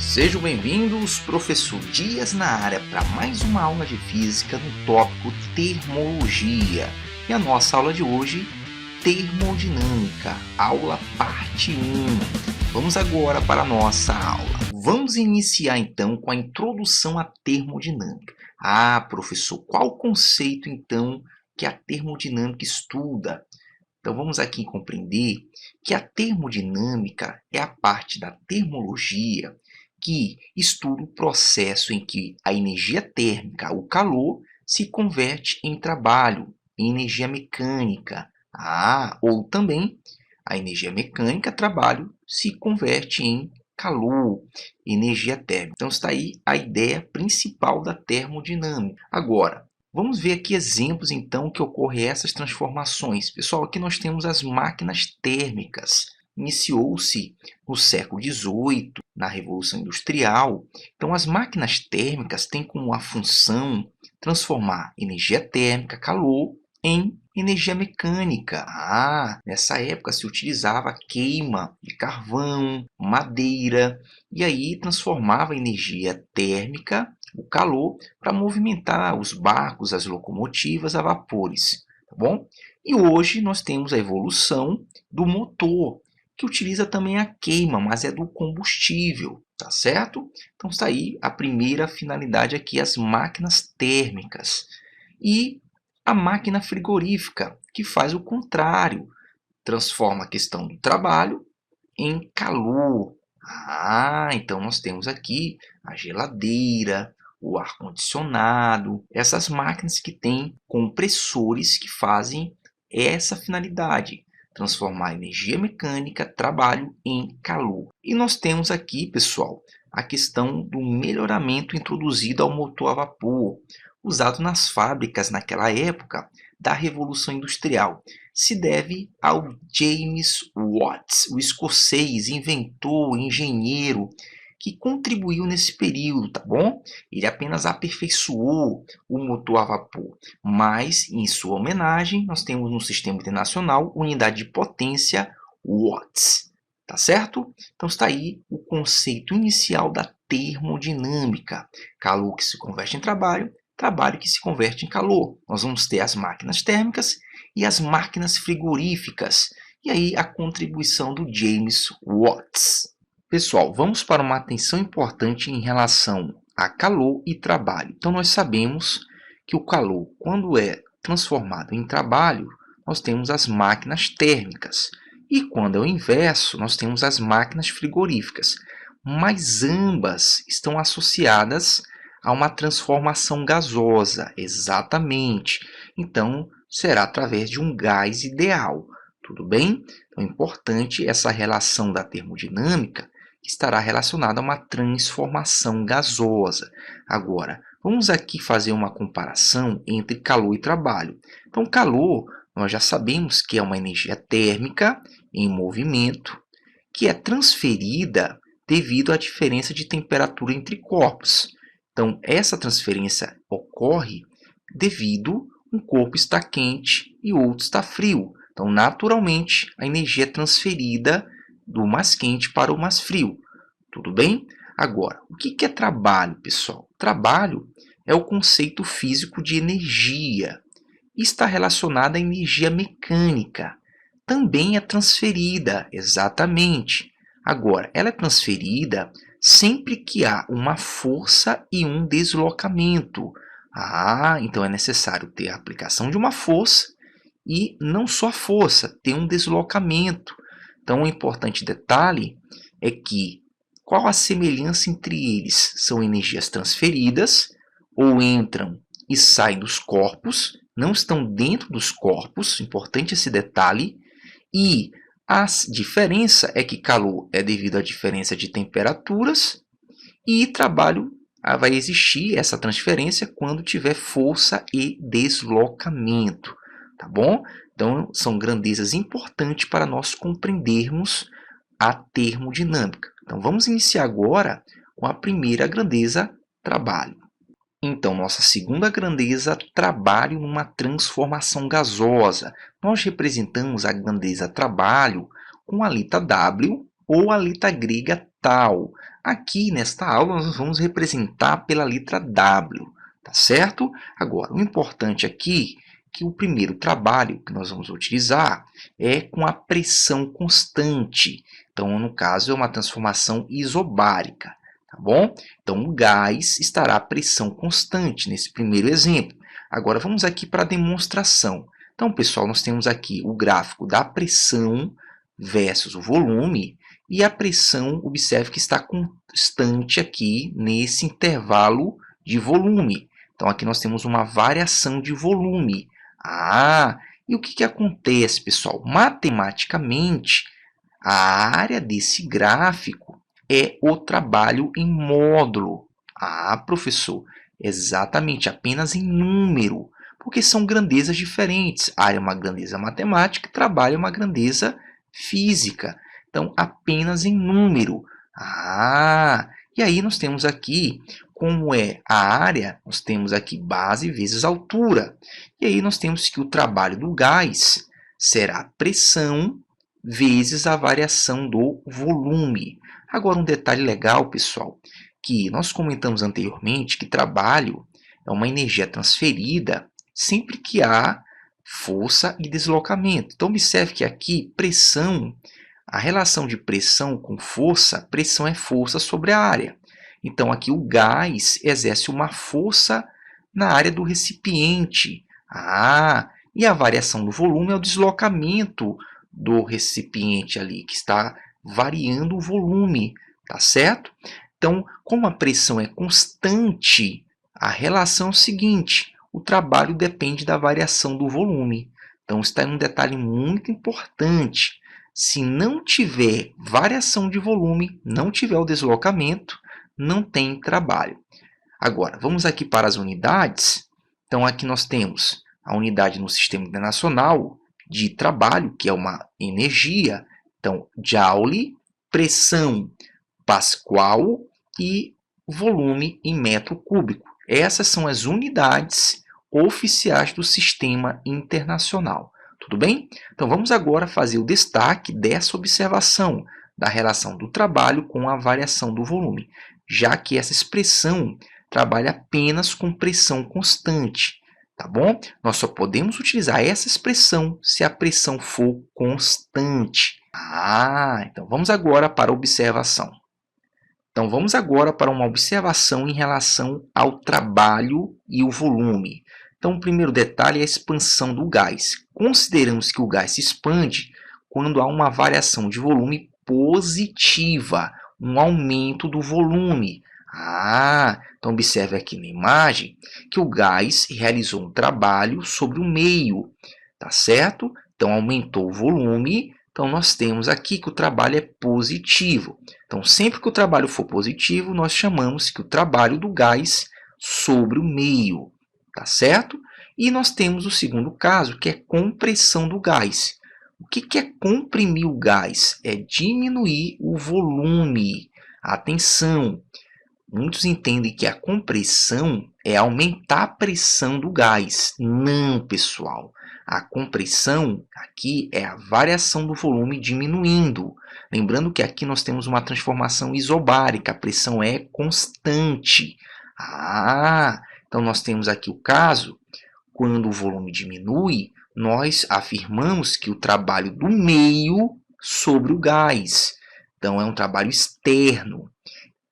Sejam bem-vindos, professor Dias na área, para mais uma aula de física no tópico termologia. E a nossa aula de hoje, termodinâmica, aula parte 1. Vamos agora para a nossa aula. Vamos iniciar então com a introdução à termodinâmica. Professor, qual o conceito então que a termodinâmica estuda? Então vamos aqui compreender que a termodinâmica é a parte da termologia que estuda o processo em que a energia térmica, o calor, se converte em trabalho, em energia mecânica. Ou também a energia mecânica, trabalho, se converte em calor, energia térmica. Então está aí a ideia principal da termodinâmica. Agora, vamos ver aqui exemplos, então, que ocorrem essas transformações. Pessoal, aqui nós temos as máquinas térmicas. Iniciou-se no século XVIII, na Revolução Industrial. Então, as máquinas térmicas têm como a função transformar energia térmica, calor, em energia mecânica. Nessa época se utilizava a queima de carvão, madeira, e aí transformava a energia térmica, o calor, para movimentar os barcos, as locomotivas a vapores, tá bom? E hoje nós temos a evolução do motor, que utiliza também a queima, mas é do combustível, tá certo? Então está aí a primeira finalidade aqui, as máquinas térmicas. E a máquina frigorífica, que faz o contrário, transforma a questão do trabalho em calor. Então nós temos aqui a geladeira, o ar-condicionado, essas máquinas que têm compressores que fazem essa finalidade, transformar energia mecânica, trabalho, em calor. E nós temos aqui, pessoal, a questão do melhoramento introduzido ao motor a vapor, usado nas fábricas naquela época da Revolução Industrial. Se deve ao James Watt, o escocês, inventor, engenheiro, que contribuiu nesse período, tá bom? Ele apenas aperfeiçoou o motor a vapor, mas em sua homenagem nós temos no sistema internacional unidade de potência watts, tá certo? Então está aí o conceito inicial da termodinâmica, calor que se converte em trabalho, trabalho que se converte em calor. Nós vamos ter as máquinas térmicas e as máquinas frigoríficas, e aí a contribuição do James Watt. Pessoal, vamos para uma atenção importante em relação a calor e trabalho. Então, nós sabemos que o calor, quando é transformado em trabalho, nós temos as máquinas térmicas. E quando é o inverso, nós temos as máquinas frigoríficas. Mas ambas estão associadas a uma transformação gasosa, exatamente. Então, será através de um gás ideal. Tudo bem? Então, é importante essa relação da termodinâmica, que estará relacionada a uma transformação gasosa. Agora, vamos aqui fazer uma comparação entre calor e trabalho. Então, calor, nós já sabemos que é uma energia térmica em movimento, que é transferida devido à diferença de temperatura entre corpos. Então, essa transferência ocorre devido um corpo estar quente e o outro está frio. Então, naturalmente, a energia é transferida do mais quente para o mais frio. Tudo bem? Agora, o que é trabalho, pessoal? Trabalho é o conceito físico de energia e está relacionado à energia mecânica. Também é transferida, exatamente. Agora, ela é transferida sempre que há uma força e um deslocamento. Então é necessário ter a aplicação de uma força e não só a força, ter um deslocamento. Então, um importante detalhe é que qual a semelhança entre eles? São energias transferidas, ou entram e saem dos corpos, não estão dentro dos corpos, importante esse detalhe, e a diferença é que calor é devido à diferença de temperaturas e trabalho vai existir essa transferência quando tiver força e deslocamento, tá bom? Então, são grandezas importantes para nós compreendermos a termodinâmica. Então, vamos iniciar agora com a primeira grandeza, trabalho. Então, nossa segunda grandeza, trabalho numa transformação gasosa. Nós representamos a grandeza trabalho com a letra W ou a letra grega fundamental. Aqui nesta aula nós vamos representar pela letra W, tá certo? Agora, o importante aqui é que o primeiro trabalho que nós vamos utilizar é com a pressão constante. Então, no caso, é uma transformação isobárica, tá bom? Então, o gás estará a pressão constante nesse primeiro exemplo. Agora, vamos aqui para a demonstração. Então, pessoal, nós temos aqui o gráfico da pressão versus o volume, e a pressão, observe que está constante aqui nesse intervalo de volume. Então, aqui nós temos uma variação de volume. E o que acontece, pessoal? Matematicamente, a área desse gráfico é o trabalho em módulo. Professor, exatamente, apenas em número, porque são grandezas diferentes. A área é uma grandeza matemática, trabalho é uma grandeza física. Então, apenas em número. E aí nós temos aqui, como é a área, nós temos aqui base vezes altura. E aí nós temos que o trabalho do gás será pressão vezes a variação do volume. Agora, um detalhe legal, pessoal, que nós comentamos anteriormente que trabalho é uma energia transferida sempre que há força e deslocamento. Então, observe que aqui, pressão, a relação de pressão com força, pressão é força sobre a área. Então, aqui o gás exerce uma força na área do recipiente. E a variação do volume é o deslocamento do recipiente ali, que está variando o volume, tá certo? Então, como a pressão é constante, a relação é o seguinte: o trabalho depende da variação do volume. Então, está em um detalhe muito importante. Se não tiver variação de volume, não tiver o deslocamento, não tem trabalho. Agora, vamos aqui para as unidades. Então, aqui nós temos a unidade no Sistema Internacional de trabalho, que é uma energia. Então, Joule, pressão Pascal e volume em metro cúbico. Essas são as unidades oficiais do Sistema Internacional. Tudo bem? Então, vamos agora fazer o destaque dessa observação da relação do trabalho com a variação do volume, já que essa expressão trabalha apenas com pressão constante. Tá bom? Nós só podemos utilizar essa expressão se a pressão for constante. Então vamos agora para a observação. Então vamos agora para uma observação em relação ao trabalho e o volume. Então o primeiro detalhe é a expansão do gás. Consideramos que o gás se expande quando há uma variação de volume positiva, um aumento do volume. Então observe aqui na imagem que o gás realizou um trabalho sobre o meio, tá certo? Então aumentou o volume, então nós temos aqui que o trabalho é positivo. Então sempre que o trabalho for positivo, nós chamamos que o trabalho do gás sobre o meio, tá certo? E nós temos o segundo caso, que é compressão do gás. O que é comprimir o gás? É diminuir o volume. Atenção! Muitos entendem que a compressão é aumentar a pressão do gás. Não, pessoal. A compressão aqui é a variação do volume diminuindo. Lembrando que aqui nós temos uma transformação isobárica, a pressão é constante. Então nós temos aqui o caso, quando o volume diminui, nós afirmamos que o trabalho do meio sobre o gás. Então é um trabalho externo.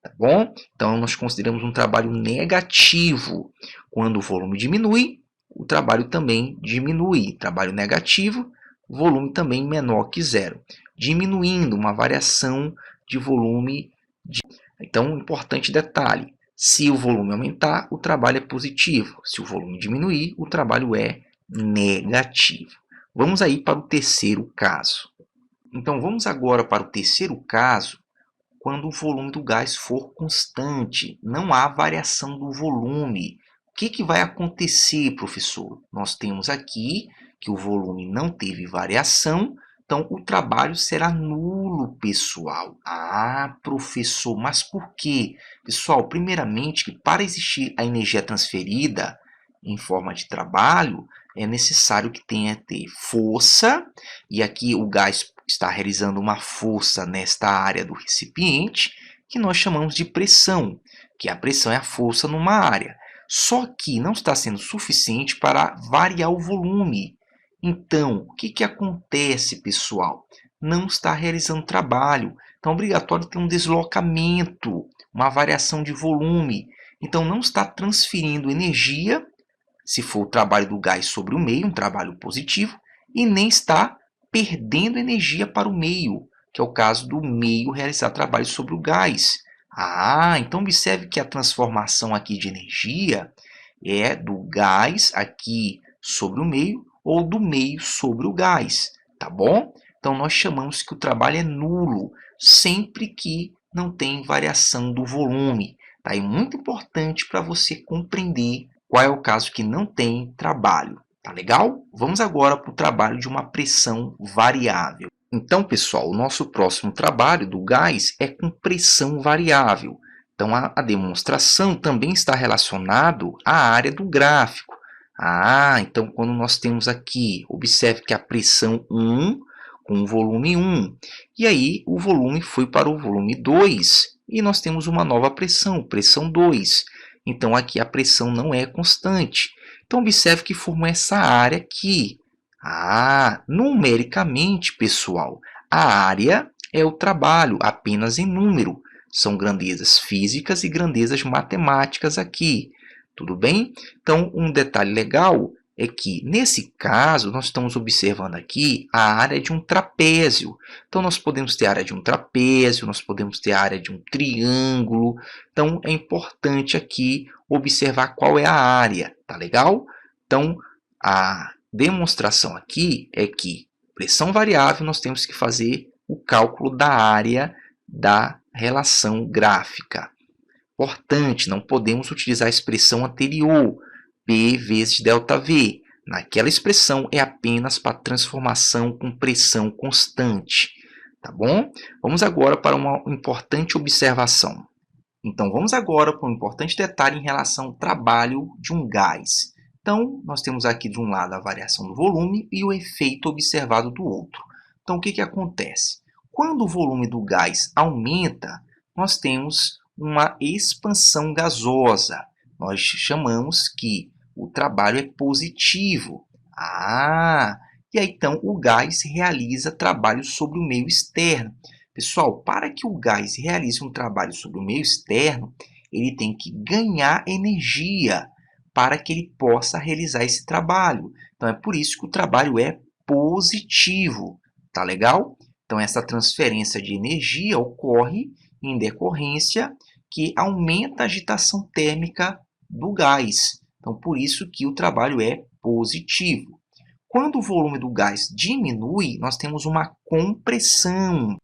Tá bom? Então, nós consideramos um trabalho negativo. Quando o volume diminui, o trabalho também diminui. Trabalho negativo, volume também menor que zero. Diminuindo, uma variação de volume. Então, importante detalhe. Se o volume aumentar, o trabalho é positivo. Se o volume diminuir, o trabalho é negativo. Vamos aí para o terceiro caso. Então, vamos agora para o terceiro caso, quando o volume do gás for constante, não há variação do volume. O que vai acontecer, professor? Nós temos aqui que o volume não teve variação, então o trabalho será nulo, pessoal. Professor, mas por quê? Pessoal, primeiramente, que para existir a energia transferida em forma de trabalho, é necessário que tenha ter força, e aqui o gás está realizando uma força nesta área do recipiente, que nós chamamos de pressão, que a pressão é a força numa área. Só que não está sendo suficiente para variar o volume. Então, o que acontece, pessoal? Não está realizando trabalho. Então, é obrigatório ter um deslocamento, uma variação de volume. Então, não está transferindo energia, se for o trabalho do gás sobre o meio, um trabalho positivo, e nem está perdendo energia para o meio, que é o caso do meio realizar trabalho sobre o gás. Então observe que a transformação aqui de energia é do gás aqui sobre o meio ou do meio sobre o gás, tá bom? Então nós chamamos que o trabalho é nulo, sempre que não tem variação do volume. Tá? É muito importante para você compreender qual é o caso que não tem trabalho. Tá legal? Vamos agora para o trabalho de uma pressão variável. Então, pessoal, o nosso próximo trabalho do gás é com pressão variável. Então, a demonstração também está relacionada à área do gráfico. Então, quando nós temos aqui, observe que a pressão 1 com o volume 1. E aí, o volume foi para o volume 2. E nós temos uma nova pressão, pressão 2. Então, aqui a pressão não é constante. Então, observe que formou essa área aqui. Numericamente, pessoal, a área é o trabalho, apenas em número. São grandezas físicas e grandezas matemáticas aqui. Tudo bem? Então, um detalhe legal é que, nesse caso, nós estamos observando aqui a área de um trapézio. Então, nós podemos ter a área de um trapézio, nós podemos ter a área de um triângulo. Então, é importante aqui observar qual é a área, tá legal? Então, a demonstração aqui é que pressão variável nós temos que fazer o cálculo da área da relação gráfica. Importante, não podemos utilizar a expressão anterior, P vezes ΔV. Naquela expressão é apenas para transformação com pressão constante. Tá bom? Vamos agora para uma importante observação. Então, vamos agora para um importante detalhe em relação ao trabalho de um gás. Então, nós temos aqui de um lado a variação do volume e o efeito observado do outro. Então, o que acontece? Quando o volume do gás aumenta, nós temos uma expansão gasosa. Nós chamamos que o trabalho é positivo. E aí, então, o gás realiza trabalho sobre o meio externo. Pessoal, para que o gás realize um trabalho sobre o meio externo, ele tem que ganhar energia para que ele possa realizar esse trabalho. Então, é por isso que o trabalho é positivo. Tá legal? Então, essa transferência de energia ocorre em decorrência que aumenta a agitação térmica do gás. Então, por isso que o trabalho é positivo. Quando o volume do gás diminui, nós temos uma compressão.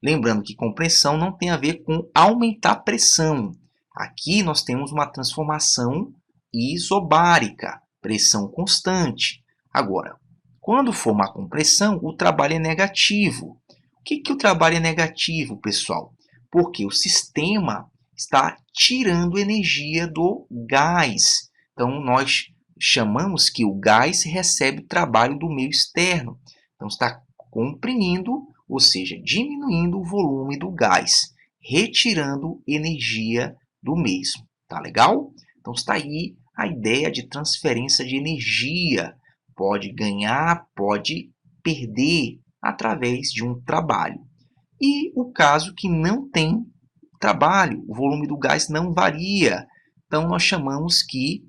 Lembrando que compressão não tem a ver com aumentar a pressão. Aqui nós temos uma transformação isobárica, pressão constante. Agora, quando for uma compressão, o trabalho é negativo. O que o trabalho é negativo, pessoal? Porque o sistema está tirando energia do gás. Então, nós chamamos que o gás recebe trabalho do meio externo. Então, está comprimindo, ou seja, diminuindo o volume do gás, retirando energia do mesmo. Tá legal? Então, está aí a ideia de transferência de energia. Pode ganhar, pode perder através de um trabalho. E o caso que não tem trabalho, o volume do gás não varia. Então, nós chamamos que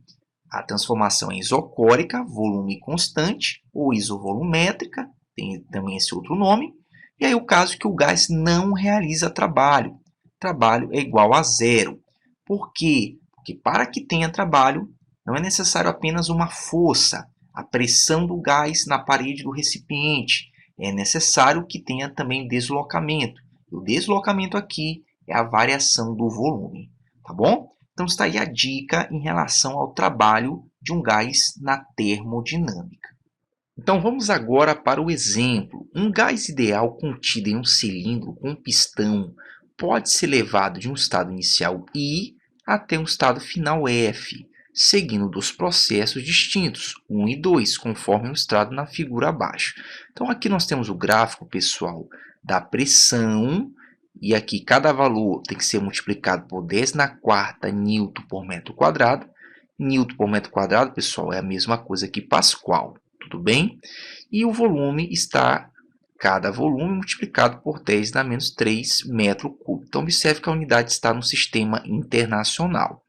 a transformação é isocórica, volume constante, ou isovolumétrica, tem também esse outro nome. E aí o caso que o gás não realiza trabalho. Trabalho é igual a zero. Por quê? Porque para que tenha trabalho, não é necessário apenas uma força, a pressão do gás na parede do recipiente. É necessário que tenha também deslocamento. O deslocamento aqui é a variação do volume. Tá bom? Então está aí a dica em relação ao trabalho de um gás na termodinâmica. Então vamos agora para o exemplo. Um gás ideal contido em um cilindro com um pistão pode ser levado de um estado inicial I até um estado final F, seguindo dos processos distintos, 1 e 2, conforme mostrado na figura abaixo. Então aqui nós temos o gráfico, pessoal, da pressão e aqui cada valor tem que ser multiplicado por 10 na quarta newton por metro quadrado. Newton por metro quadrado, pessoal, é a mesma coisa que Pascal, tudo bem? E o volume está, cada volume multiplicado por 10 na menos 3 metro cúbico. Então, observe que a unidade está no sistema internacional.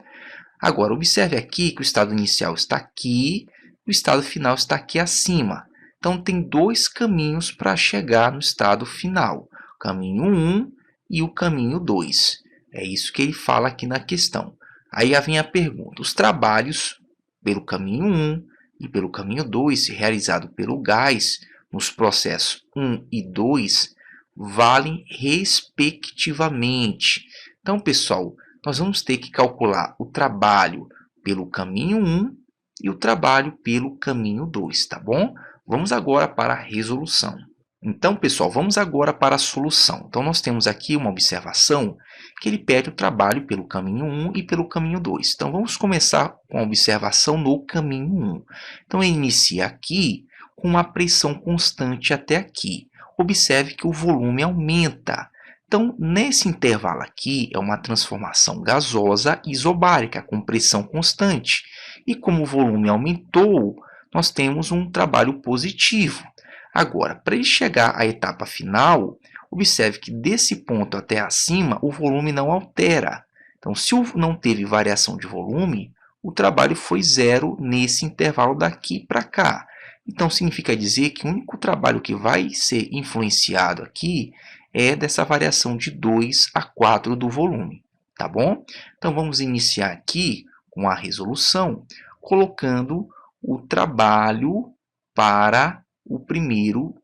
Agora, observe aqui que o estado inicial está aqui, o estado final está aqui acima. Então, tem dois caminhos para chegar no estado final. O caminho 1 e o caminho 2. É isso que ele fala aqui na questão. Aí vem a pergunta. Os trabalhos pelo caminho 1 e pelo caminho 2, realizado pelo gás, nos processos 1 e 2, valem respectivamente. Então, pessoal, nós vamos ter que calcular o trabalho pelo caminho 1 e o trabalho pelo caminho 2, tá bom? Vamos agora para a resolução. Então, pessoal, vamos agora para a solução. Então, nós temos aqui uma observação que ele pede o trabalho pelo caminho 1 e pelo caminho 2. Então, vamos começar com a observação no caminho 1. Então, ele inicia aqui com uma pressão constante até aqui. Observe que o volume aumenta. Então, nesse intervalo aqui, é uma transformação gasosa isobárica, com pressão constante. E como o volume aumentou, nós temos um trabalho positivo. Agora, para ele chegar à etapa final, observe que desse ponto até acima, o volume não altera. Então, se não teve variação de volume, o trabalho foi zero nesse intervalo daqui para cá. Então, significa dizer que o único trabalho que vai ser influenciado aqui é dessa variação de 2 a 4 do volume, tá bom? Então, vamos iniciar aqui com a resolução, colocando o trabalho para o primeiro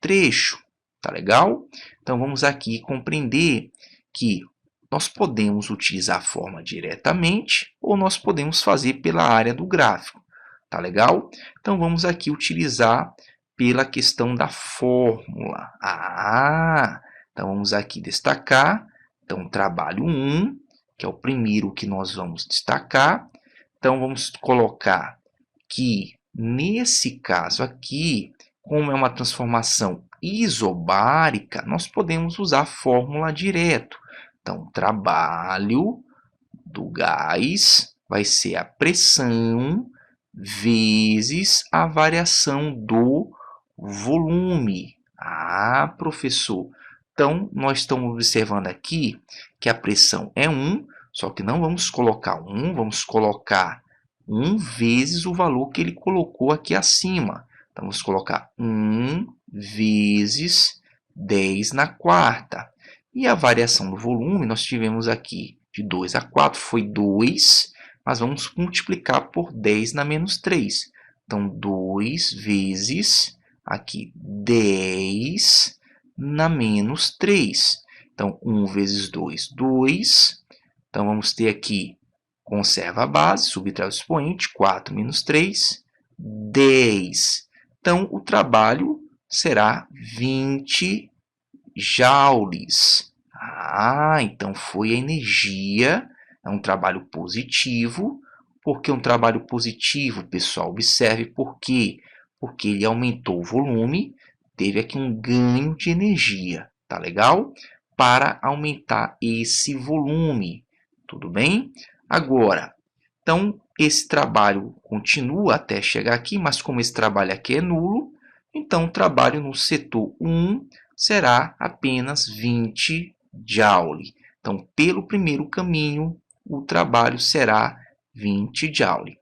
trecho, tá legal? Então, vamos aqui compreender que nós podemos utilizar a forma diretamente ou nós podemos fazer pela área do gráfico, tá legal? Então, vamos aqui utilizar pela questão da fórmula. Então, vamos aqui destacar. Então, trabalho 1, que é o primeiro que nós vamos destacar. Então, vamos colocar que, nesse caso aqui, como é uma transformação isobárica, nós podemos usar a fórmula direto. Então, trabalho do gás vai ser a pressão vezes a variação do volume. Professor, então nós estamos observando aqui que a pressão é 1, só que não vamos colocar 1, vamos colocar 1 vezes o valor que ele colocou aqui acima. Então, vamos colocar 1 vezes 10 na quarta. E a variação do volume, nós tivemos aqui de 2 a 4, foi 2, mas vamos multiplicar por 10 na menos 3. Então, 2 vezes aqui 10 na menos 3. Então, 1 vezes 2, 2. Então, vamos ter aqui, conserva a base, subtrai o expoente, 4 menos 3, 10. Então, o trabalho será 20 joules. Então foi a energia, é um trabalho positivo. Por que um trabalho positivo, pessoal? Observe por quê. Porque ele aumentou o volume, teve aqui um ganho de energia, tá legal? Para aumentar esse volume, tudo bem? Agora, então, esse trabalho continua até chegar aqui, mas como esse trabalho aqui é nulo, então o trabalho no setor 1 será apenas 20 joule. Então, pelo primeiro caminho, o trabalho será 20 joule.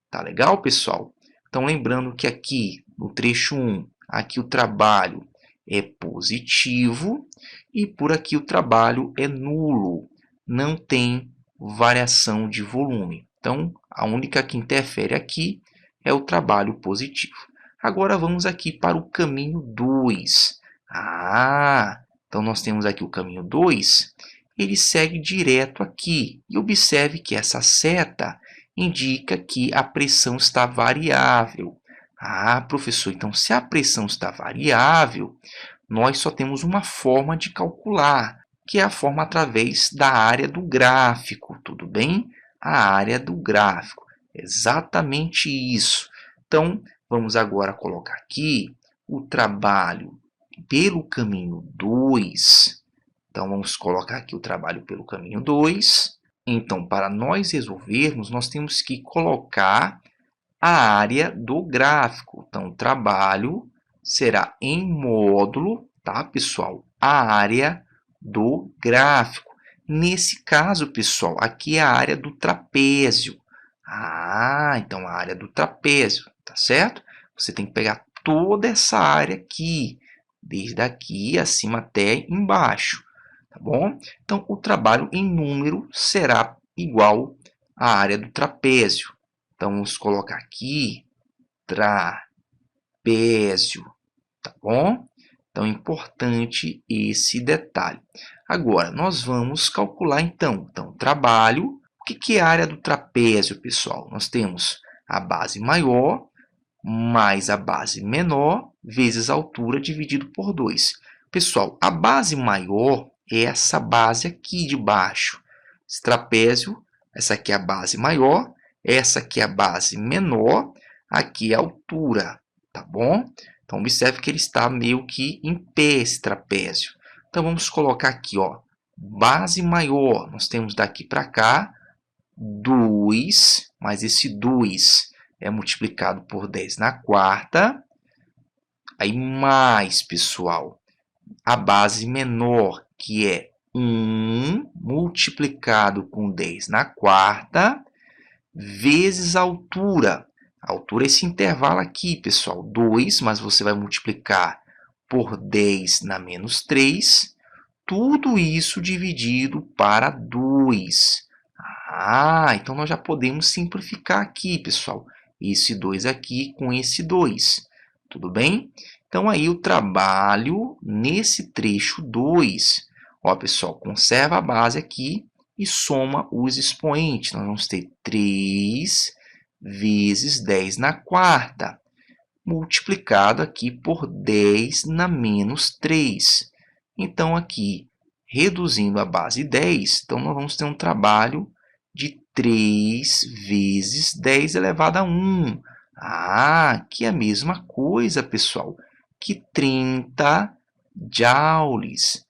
Tá legal, pessoal? Então, lembrando que aqui, no trecho 1, aqui o trabalho é positivo e por aqui o trabalho é nulo. Não tem variação de volume. Então, a única que interfere aqui é o trabalho positivo. Agora, vamos aqui para o caminho 2. Então nós temos aqui o caminho 2. Ele segue direto aqui. E observe que essa seta indica que a pressão está variável. Professor, então se a pressão está variável, nós só temos uma forma de calcular, que é a forma através da área do gráfico, tudo bem? A área do gráfico, exatamente isso. Então, vamos agora colocar aqui o trabalho pelo caminho 2 Então, vamos colocar aqui o trabalho pelo caminho 2. Então, para nós resolvermos, nós temos que colocar a área do gráfico. Então, o trabalho será em módulo, tá, pessoal? A área do gráfico. Nesse caso, pessoal, aqui é a área do trapézio. Então a área do trapézio, tá certo? Você tem que pegar toda essa área aqui, desde aqui acima até embaixo, tá bom? Então, o trabalho em número será igual à área do trapézio. Então, vamos colocar aqui trapézio, tá bom? Então, é importante esse detalhe. Agora, nós vamos calcular, então, trabalho. O que é a área do trapézio, pessoal? Nós temos a base maior mais a base menor vezes a altura dividido por 2. Pessoal, a base maior é essa base aqui de baixo. Esse trapézio, essa aqui é a base maior, essa aqui é a base menor, aqui é a altura, tá bom? Então, observe que ele está meio que em pé, esse trapézio. Então, vamos colocar aqui, ó, base maior. Nós temos daqui para cá 2, mas esse 2 é multiplicado por 10 na quarta. Aí, mais, pessoal, a base menor, que é 1, multiplicado com 10 na quarta, vezes a altura. A altura é esse intervalo aqui, pessoal, 2, mas você vai multiplicar por 10 na menos 3. Tudo isso dividido para 2. Então nós já podemos simplificar aqui, pessoal. Esse 2 aqui com esse 2. Tudo bem? Então, aí o trabalho nesse trecho 2. Ó, pessoal, conserva a base aqui e soma os expoentes. Nós vamos ter 3 vezes 10 na quarta, multiplicado aqui por 10 na menos 3. Então, aqui, reduzindo a base 10, então nós vamos ter um trabalho de 3 vezes 10 elevado a 1. Que é a mesma coisa, pessoal, que 30 joules.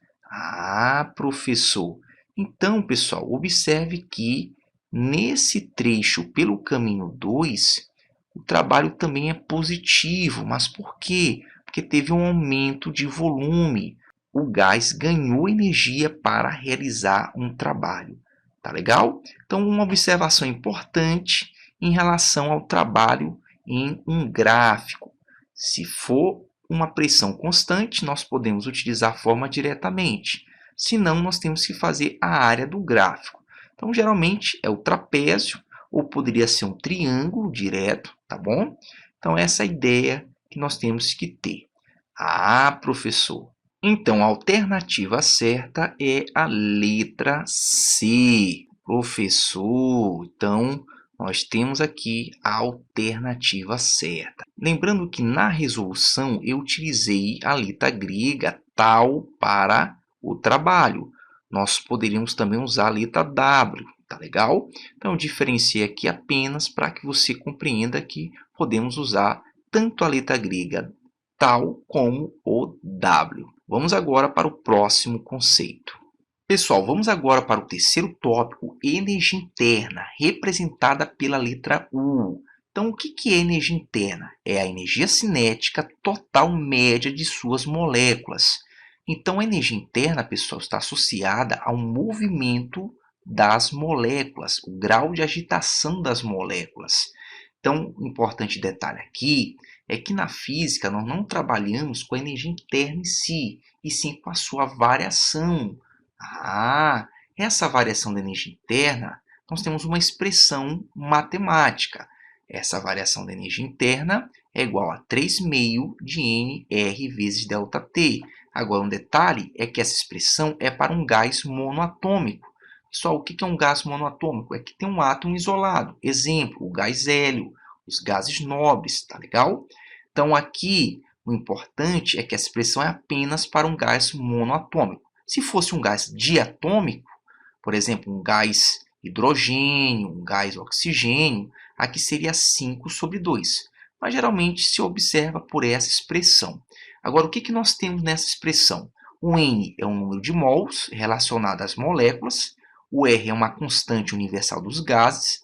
Professor. Então, pessoal, observe que nesse trecho pelo caminho 2, o trabalho também é positivo. Mas por quê? Porque teve um aumento de volume. O gás ganhou energia para realizar um trabalho. Tá legal? Então, uma observação importante em relação ao trabalho em um gráfico. Se for uma pressão constante, nós podemos utilizar a forma diretamente. Se não, nós temos que fazer a área do gráfico. Então, geralmente é o trapézio, ou poderia ser um triângulo direto, tá bom? Então, essa é a ideia que nós temos que ter. Professor. Então, a alternativa certa é a letra C. Professor, então, nós temos aqui a alternativa certa. Lembrando que na resolução eu utilizei a letra grega tal para o trabalho. Nós poderíamos também usar a letra W, tá legal? Então, eu diferenciei aqui apenas para que você compreenda que podemos usar tanto a letra grega tal como o W. Vamos agora para o próximo conceito. Pessoal, vamos agora para o terceiro tópico, energia interna, representada pela letra U. Então, o que é energia interna? É a energia cinética total média de suas moléculas. Então, a energia interna, pessoal, está associada ao movimento das moléculas, o grau de agitação das moléculas. Então, um importante detalhe aqui é que na física nós não trabalhamos com a energia interna em si, e sim com a sua variação. Essa variação da energia interna, nós temos uma expressão matemática. Essa variação da energia interna é igual a 3,5 de nR vezes ΔT. Agora, um detalhe é que essa expressão é para um gás monoatômico. Pessoal, o que é um gás monoatômico? É que tem um átomo isolado. Exemplo, o gás hélio, os gases nobres, tá legal? Então, aqui, o importante é que a expressão é apenas para um gás monoatômico. Se fosse um gás diatômico, por exemplo, um gás hidrogênio, um gás oxigênio, aqui seria 5/2. Mas geralmente se observa por essa expressão. Agora, o que nós temos nessa expressão? O N é um número de mols relacionado às moléculas, o R é uma constante universal dos gases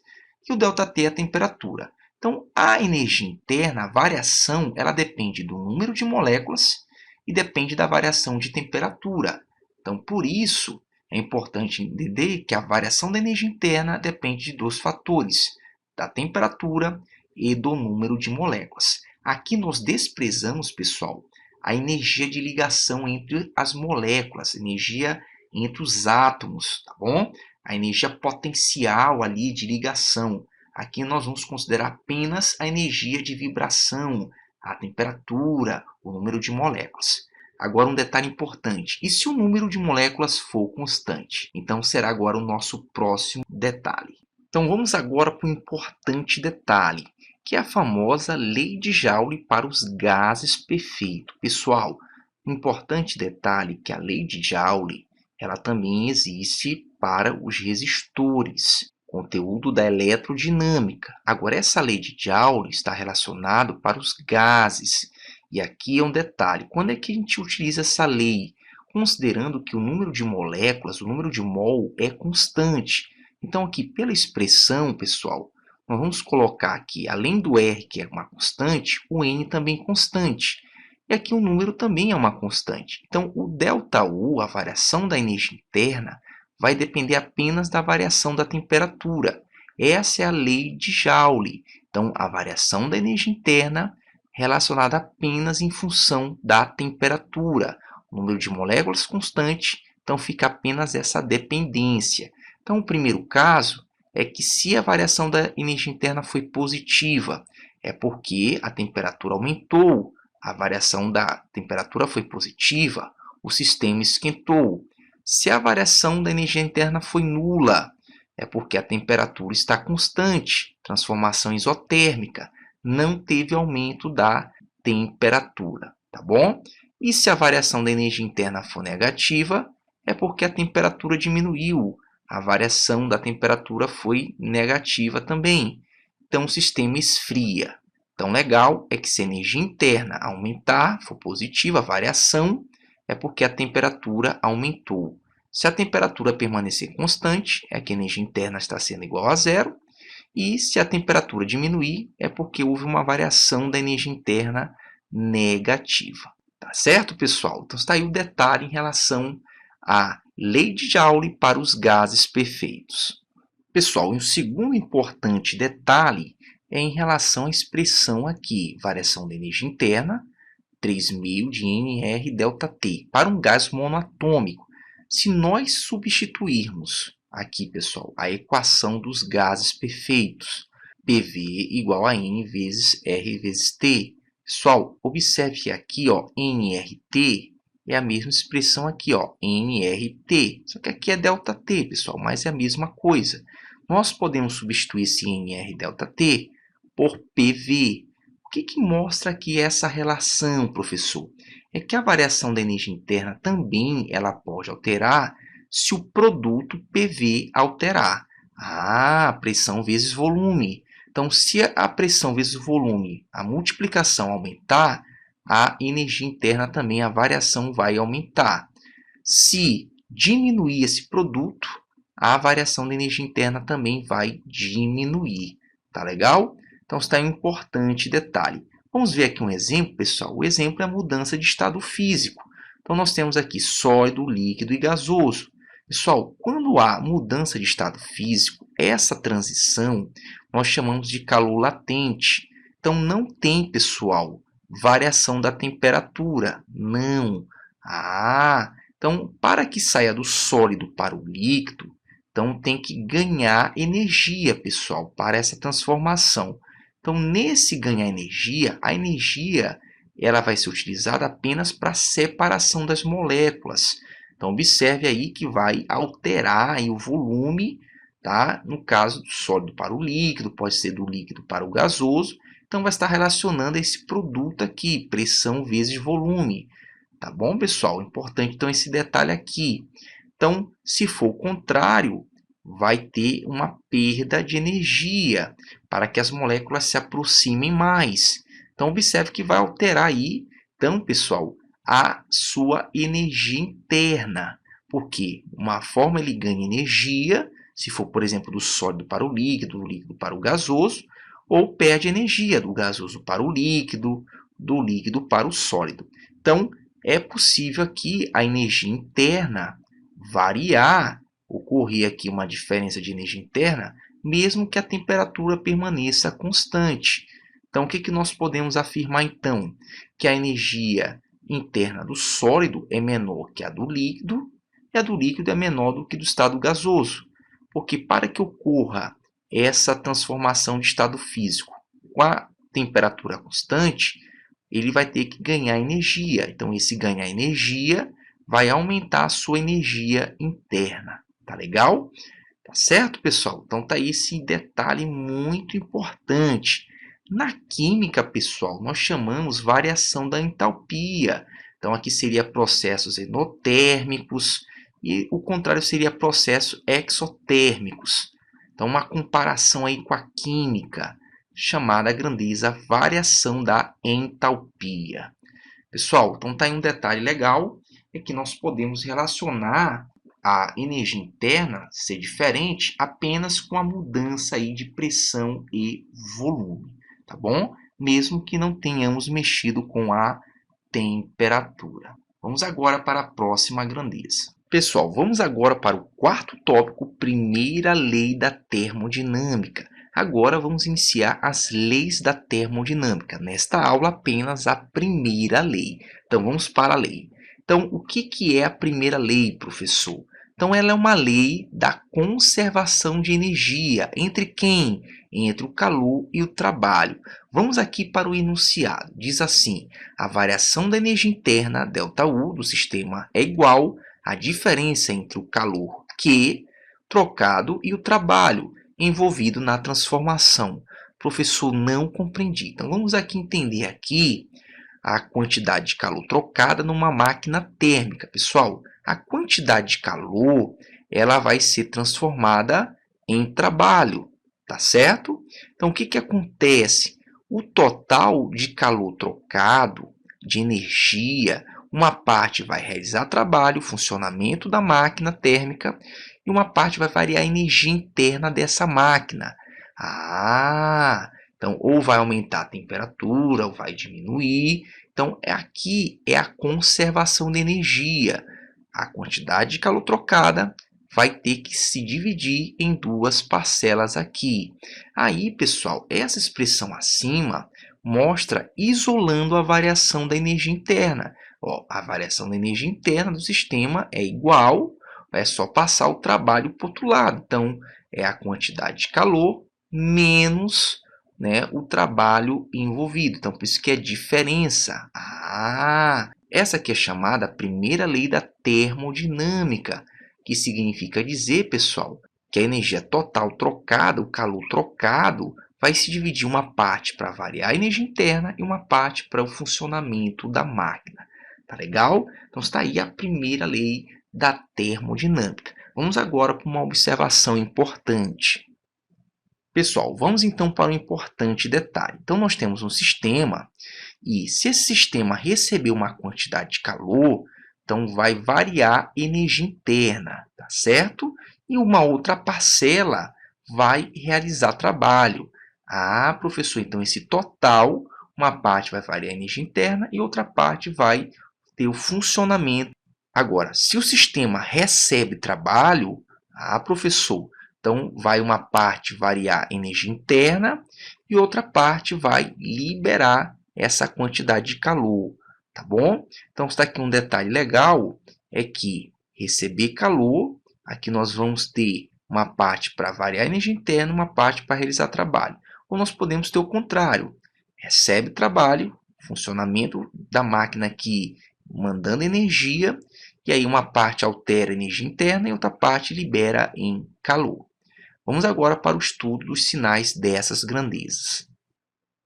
e o ΔT é a temperatura. Então, a energia interna, a variação, ela depende do número de moléculas e depende da variação de temperatura. Então, por isso, é importante entender que a variação da energia interna depende de dois fatores, da temperatura e do número de moléculas. Aqui nós desprezamos, pessoal, a energia de ligação entre as moléculas, energia entre os átomos, tá bom? A energia potencial ali de ligação. Aqui nós vamos considerar apenas a energia de vibração, a temperatura, o número de moléculas. Agora um detalhe importante, e se o número de moléculas for constante? Então será agora o nosso próximo detalhe. Então vamos agora para um importante detalhe, que é a famosa lei de Joule para os gases perfeitos. Pessoal, um importante detalhe é que a lei de Joule, ela também existe para os resistores, conteúdo da eletrodinâmica. Agora, essa lei de Joule está relacionada para os gases. E aqui é um detalhe, quando é que a gente utiliza essa lei? Considerando que o número de moléculas, o número de mol é constante. Então, aqui pela expressão, pessoal, nós vamos colocar aqui, além do R, que é uma constante, o N também constante. E aqui o número também é uma constante. Então, o ΔU, a variação da energia interna, vai depender apenas da variação da temperatura. Essa é a lei de Joule. Então, a variação da energia interna relacionada apenas em função da temperatura. O número de moléculas constante, então fica apenas essa dependência. Então, o primeiro caso é que se a variação da energia interna foi positiva, é porque a temperatura aumentou, a variação da temperatura foi positiva, o sistema esquentou. Se a variação da energia interna foi nula, é porque a temperatura está constante, transformação isotérmica, não teve aumento da temperatura, tá bom? E se a variação da energia interna for negativa, é porque a temperatura diminuiu, a variação da temperatura foi negativa também. Então, o sistema esfria. Então, legal é que se a energia interna aumentar, for positiva, a variação, é porque a temperatura aumentou. Se a temperatura permanecer constante, é que a energia interna está sendo igual a zero. E se a temperatura diminuir, é porque houve uma variação da energia interna negativa. Tá certo, pessoal? Então, está aí o detalhe em relação à lei de Joule para os gases perfeitos. Pessoal, e o segundo importante detalhe é em relação à expressão aqui, variação da energia interna, 3000 de nR para um gás monoatômico. Se nós substituirmos aqui, pessoal, a equação dos gases perfeitos, PV igual a N vezes R vezes T. Pessoal, observe que aqui, ó, nRT é a mesma expressão aqui, ó, nRT. Só que aqui é ΔT, pessoal, mas é a mesma coisa. Nós podemos substituir esse nR∆T por PV. O que mostra aqui essa relação, professor? É que a variação da energia interna também ela pode alterar se o produto PV alterar. Pressão vezes volume. Então, se a pressão vezes o volume, a multiplicação aumentar, a energia interna também, a variação vai aumentar. Se diminuir esse produto, a variação da energia interna também vai diminuir. Tá legal? Então, está um importante detalhe. Vamos ver aqui um exemplo, pessoal. O exemplo é a mudança de estado físico. Então, nós temos aqui sólido, líquido e gasoso. Pessoal, quando há mudança de estado físico, essa transição nós chamamos de calor latente. Então, não tem, pessoal, variação da temperatura. Não. Então, para que saia do sólido para o líquido, então tem que ganhar energia, pessoal, para essa transformação. Então, nesse ganhar energia, a energia ela vai ser utilizada apenas para a separação das moléculas. Então, observe aí que vai alterar aí o volume, tá? No caso do sólido para o líquido, pode ser do líquido para o gasoso. Então, vai estar relacionando esse produto aqui, pressão vezes volume. Tá bom, pessoal? Importante, então, esse detalhe aqui. Então, se for o contrário, vai ter uma perda de energia para que as moléculas se aproximem mais. Então, observe que vai alterar aí, então, pessoal, a sua energia interna. Porque uma forma ele ganha energia, se for, por exemplo, do sólido para o líquido, do líquido para o gasoso, ou perde energia do gasoso para o líquido, do líquido para o sólido. Então, é possível aqui a energia interna variar, ocorrer aqui uma diferença de energia interna, mesmo que a temperatura permaneça constante. Então, o que nós podemos afirmar, então? Que a energia interna do sólido é menor que a do líquido, e a do líquido é menor do que do estado gasoso. Porque para que ocorra essa transformação de estado físico com a temperatura constante, ele vai ter que ganhar energia. Então, esse ganhar energia vai aumentar a sua energia interna. Tá legal? Tá certo, pessoal? Então, tá aí esse detalhe muito importante. Na química, pessoal, nós chamamos variação da entalpia. Então, aqui seria processos endotérmicos e o contrário seria processos exotérmicos. Então, uma comparação aí com a química, chamada grandeza variação da entalpia. Pessoal, então tá aí um detalhe legal, é que nós podemos relacionar a energia interna ser diferente apenas com a mudança aí de pressão e volume, tá bom? Mesmo que não tenhamos mexido com a temperatura. Vamos agora para a próxima grandeza. Pessoal, vamos agora para o quarto tópico, primeira lei da termodinâmica. Agora vamos iniciar as leis da termodinâmica. Nesta aula, apenas a primeira lei. Então, vamos para a lei. Então, o que é a primeira lei, professor? Então, ela é uma lei da conservação de energia. Entre quem? Entre o calor e o trabalho. Vamos aqui para o enunciado. Diz assim: a variação da energia interna, ΔU, do sistema é igual à diferença entre o calor Q trocado e o trabalho envolvido na transformação. Professor, não compreendi. Então, vamos aqui entender aqui a quantidade de calor trocada numa máquina térmica. Pessoal, a quantidade de calor ela vai ser transformada em trabalho, tá certo? Então, o que acontece? O total de calor trocado, de energia, uma parte vai realizar trabalho, funcionamento da máquina térmica, e uma parte vai variar a energia interna dessa máquina. Então ou vai aumentar a temperatura, ou vai diminuir. Então, aqui é a conservação de energia. A quantidade de calor trocada vai ter que se dividir em duas parcelas aqui. Aí, pessoal, essa expressão acima mostra isolando a variação da energia interna. Ó, a variação da energia interna do sistema é igual, é só passar o trabalho para o outro lado. Então, é a quantidade de calor menos, né, o trabalho envolvido. Então, por isso que é diferença. Essa aqui é chamada primeira lei da termodinâmica, que significa dizer, pessoal, que a energia total trocada, o calor trocado, vai se dividir uma parte para variar a energia interna e uma parte para o funcionamento da máquina. Tá legal? Então, está aí a primeira lei da termodinâmica. Vamos agora para uma observação importante. Pessoal, vamos então para um importante detalhe. Então, nós temos um sistema e se esse sistema receber uma quantidade de calor, então vai variar energia interna, tá certo? E uma outra parcela vai realizar trabalho. Professor, então esse total, uma parte vai variar energia interna e outra parte vai ter o funcionamento. Agora, se o sistema recebe trabalho, professor, então vai uma parte variar energia interna e outra parte vai liberar essa quantidade de calor, tá bom? Então, está aqui um detalhe legal, é que receber calor, aqui nós vamos ter uma parte para variar energia interna, uma parte para realizar trabalho. Ou nós podemos ter o contrário, recebe trabalho, funcionamento da máquina aqui mandando energia, e aí uma parte altera a energia interna e outra parte libera em calor. Vamos agora para o estudo dos sinais dessas grandezas.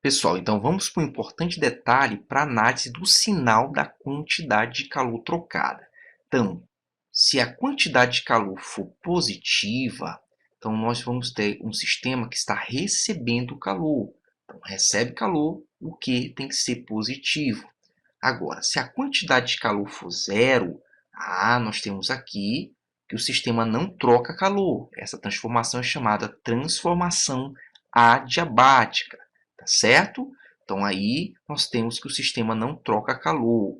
Pessoal, então vamos para um importante detalhe para a análise do sinal da quantidade de calor trocada. Então, se a quantidade de calor for positiva, então nós vamos ter um sistema que está recebendo calor. Então, recebe calor, o que tem que ser positivo. Agora, se a quantidade de calor for zero, nós temos aqui que o sistema não troca calor. Essa transformação é chamada transformação adiabática, tá certo? Então, aí nós temos que o sistema não troca calor.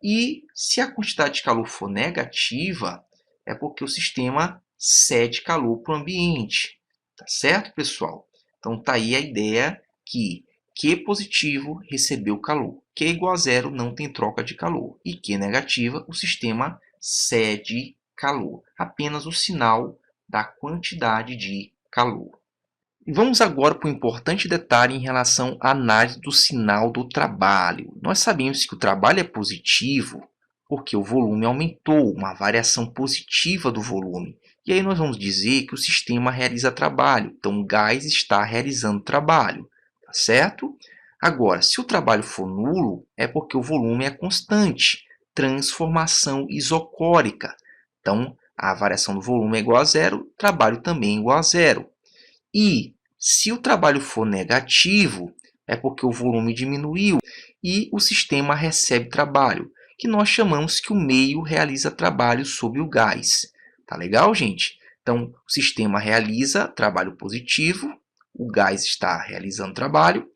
E se a quantidade de calor for negativa, é porque o sistema cede calor para o ambiente. Tá certo, pessoal? Então, tá aí a ideia que Q positivo recebeu calor. Q igual a zero não tem troca de calor. E Q negativa, o sistema cede calor. Apenas o sinal da quantidade de calor. E vamos agora para um importante detalhe em relação à análise do sinal do trabalho. Nós sabemos que o trabalho é positivo porque o volume aumentou, uma variação positiva do volume. E aí nós vamos dizer que o sistema realiza trabalho, então o gás está realizando trabalho, tá certo? Agora, se o trabalho for nulo, é porque o volume é constante, transformação isocórica. Então, a variação do volume é igual a zero, o trabalho também é igual a zero. E se o trabalho for negativo, é porque o volume diminuiu e o sistema recebe trabalho, que nós chamamos que o meio realiza trabalho sob o gás. Tá legal, gente? Então, o sistema realiza trabalho positivo, o gás está realizando trabalho.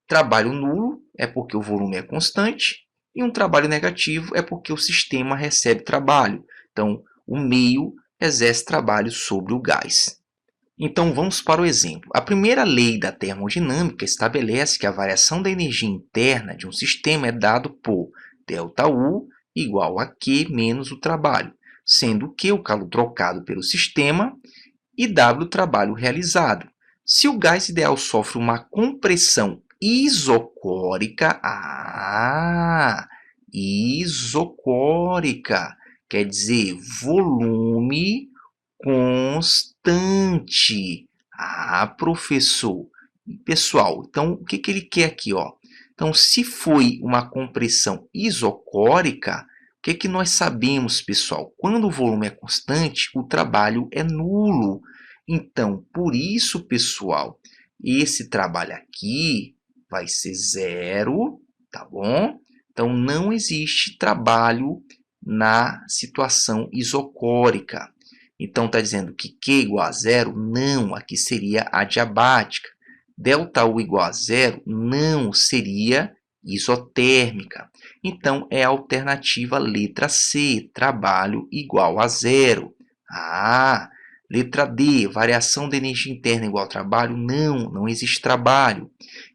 Trabalho nulo é porque o volume é constante e um trabalho negativo é porque o sistema recebe trabalho. Então, o meio exerce trabalho sobre o gás. Então, vamos para o exemplo. A primeira lei da termodinâmica estabelece que a variação da energia interna de um sistema é dado por ΔU igual a Q menos o trabalho, sendo Q o calor trocado pelo sistema e W o trabalho realizado. Se o gás ideal sofre uma compressão isocórica, isocórica, quer dizer volume constante. Professor. Pessoal, então o que ele quer aqui? Então, se foi uma compressão isocórica, o que nós sabemos, pessoal? Quando o volume é constante, o trabalho é nulo. Então, por isso, pessoal, esse trabalho aqui vai ser zero, tá bom? Então, não existe trabalho na situação isocórica. Então, está dizendo que Q igual a zero? Não, aqui seria adiabática. ΔU igual a zero? Não, seria isotérmica. Então, é a alternativa letra C, trabalho igual a zero. Letra D, variação da energia interna igual a trabalho? Não, não existe trabalho.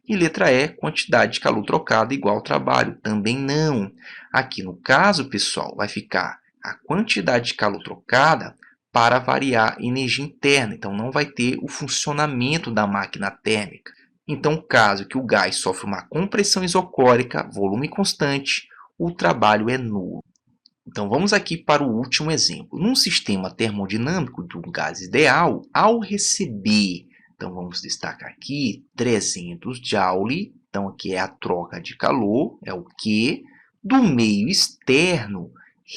E letra E, quantidade de calor trocado igual ao trabalho? Também não. Aqui no caso, pessoal, vai ficar a quantidade de calor trocada para variar energia interna. Então, não vai ter o funcionamento da máquina térmica. Então, caso que o gás sofre uma compressão isocórica, volume constante, o trabalho é nulo. Então, vamos aqui para o último exemplo. Num sistema termodinâmico de um gás ideal, ao receber, então vamos destacar aqui, 300 Joule, então aqui é a troca de calor, é o Q, do meio externo,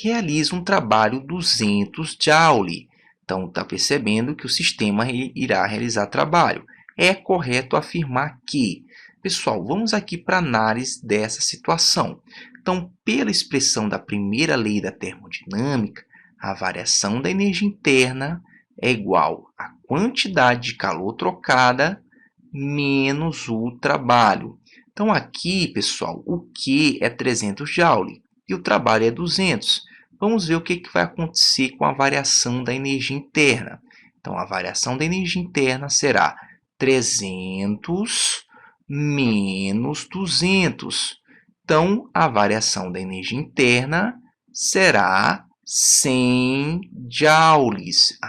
realiza um trabalho 200 Joule. Então, está percebendo que o sistema irá realizar trabalho. É correto afirmar que... Pessoal, vamos aqui para a análise dessa situação. Então, pela expressão da primeira lei da termodinâmica, a variação da energia interna é igual à quantidade de calor trocada menos o trabalho. Então, aqui, pessoal, o Q é 300 Joule e o trabalho é 200. Vamos ver o que vai acontecer com a variação da energia interna. Então, a variação da energia interna será 300 menos 200. Então, a variação da energia interna será 100 joules.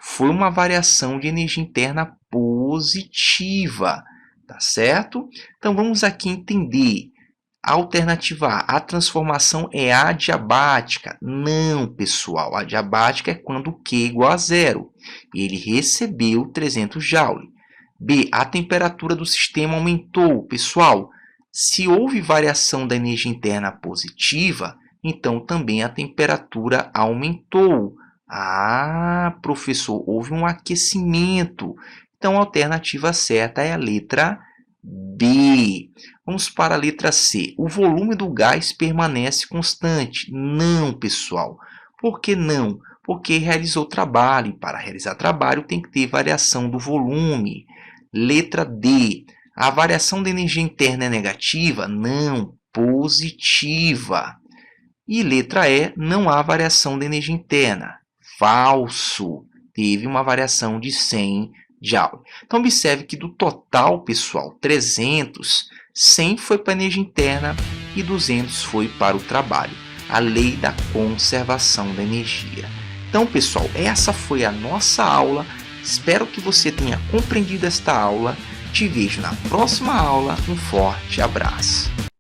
Foi uma variação de energia interna positiva, tá certo? Então, vamos aqui entender. Alternativa A, a transformação é adiabática. Não, pessoal, adiabática é quando o Q é igual a zero. Ele recebeu 300 joules. B, a temperatura do sistema aumentou. Pessoal, se houve variação da energia interna positiva, então também a temperatura aumentou. Professor, houve um aquecimento. Então, a alternativa certa é a letra B. Vamos para a letra C. O volume do gás permanece constante. Não, pessoal. Por que não? Porque realizou trabalho. E para realizar trabalho tem que ter variação do volume. Letra D. A variação da energia interna é negativa? Não, positiva. E letra E. Não há variação da energia interna. Falso. Teve uma variação de 100 Joule. Então, observe que do total, pessoal, 300, 100 foi para a energia interna e 200 foi para o trabalho. A lei da conservação da energia. Então, pessoal, essa foi a nossa aula. Espero que você tenha compreendido esta aula. Te vejo na próxima aula. Um forte abraço.